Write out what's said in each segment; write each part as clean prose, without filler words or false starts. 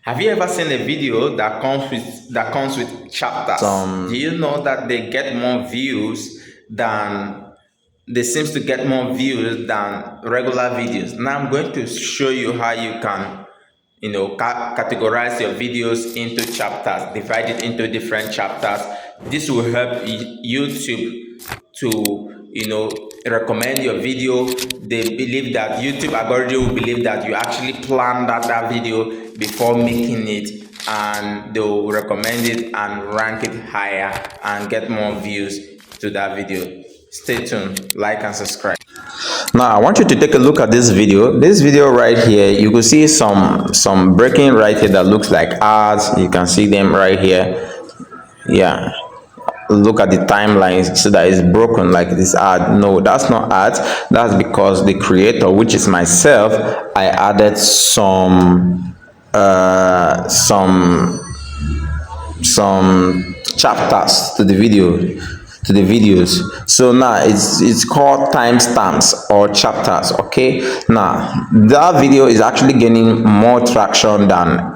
Have you ever seen a video that comes with chapters? Do you know that they seems to get more views than regular videos? Now I'm going to show you how you can, categorize your videos into chapters, divide it into different chapters. This will help YouTube to, recommend your video. They believe that YouTube algorithm will believe that you actually planned that video before making it, and they'll recommend it and rank it higher and get more views to that video. Stay tuned, like and subscribe. Now I want you to take a look at this video. This video right here, you can see some breaking right here that looks like ads. You can see them right here. Yeah, look at the timeline, so that it's broken like this ad. No, that's not ads. That's because the creator, which is myself, I added some chapters to the videos. So now it's called timestamps or chapters. Okay, now that video is actually gaining more traction than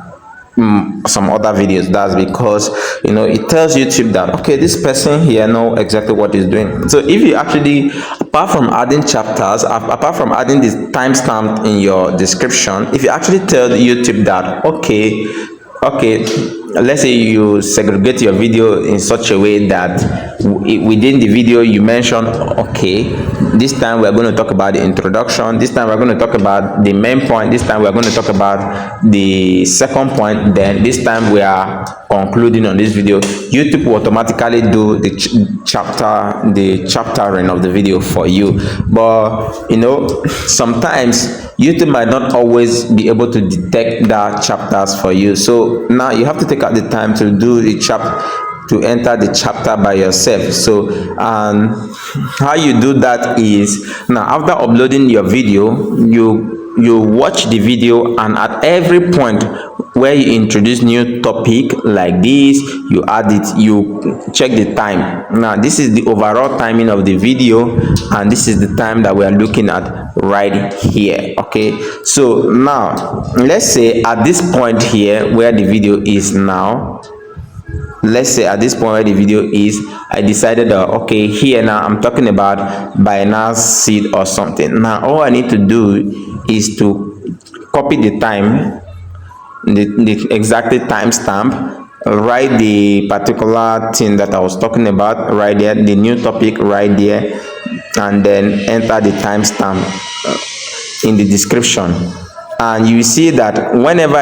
some other videos. That's because it tells YouTube that, okay, this person here know exactly what he's doing. So if you actually, apart from adding chapters, apart from adding this timestamp in your description, if you actually tell YouTube that, okay, let's say you segregate your video in such a way that within the video you mention, okay, this time we're going to talk about the introduction, this time we're going to talk about the main point, this time we're going to talk about the second point, then this time we are concluding on this video. YouTube will automatically do the chaptering of the video for you. But sometimes YouTube might not always be able to detect that chapters for you. So now you have to take out the time to do to enter the chapter by yourself. So how you do that is, now after uploading your video, you watch the video, and at every point where you introduce new topic like this, you add it, you check the time. Now this is the overall timing of the video, and this is the time that we are looking at right here. Okay, so now let's say at this point here where the video is now, I decided that, okay, here now I'm talking about binance seed or something. Now all I need to do is to copy the time, the exact timestamp, write the particular thing that I was talking about right there, the new topic right there, and then enter the timestamp in the description. And you see that whenever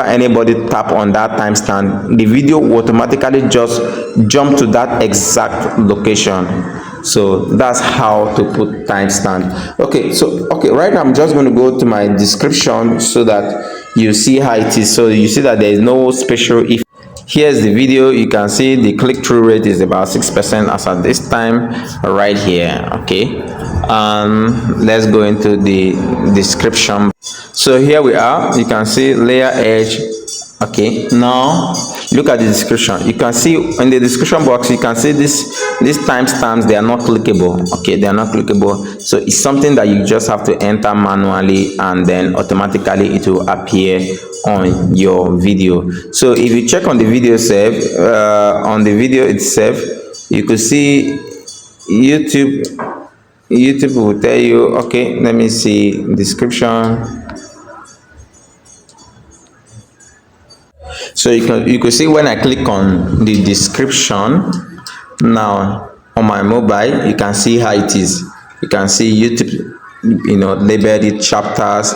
anybody tap on that timestamp, the video will automatically just jump to that exact location. So that's how to put timestamp. Okay, right now I'm just going to go to my description so that you see how it is. So you see that there is no special if. Here's the video. You can see the click-through rate is about 6% as at this time right here. Okay, let's go into the description. So here we are. You can see layer edge. Okay, now look at the description. You can see in the description box, you can see these timestamps, they are not clickable. Okay, they are not clickable. So it's something that you just have to enter manually, and then automatically it will appear on your video. So if you check on the video itself, you could see YouTube will tell you, okay, let me see description. So you can see when I click on the description now on my mobile, you can see how it is. You can see YouTube, labeled it chapters.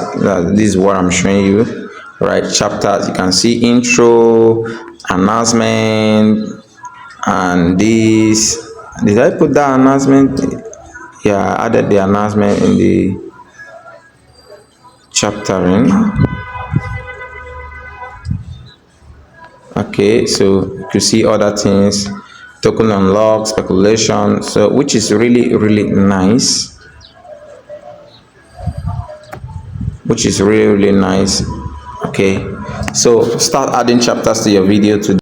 This is what I'm showing you, right? Chapters. You can see intro, announcement, and this. Did I put that announcement? Yeah, I added the announcement in the chaptering. Okay, so you can see other things, token unlock, speculation, so which is really nice, Okay, so start adding chapters to your video today.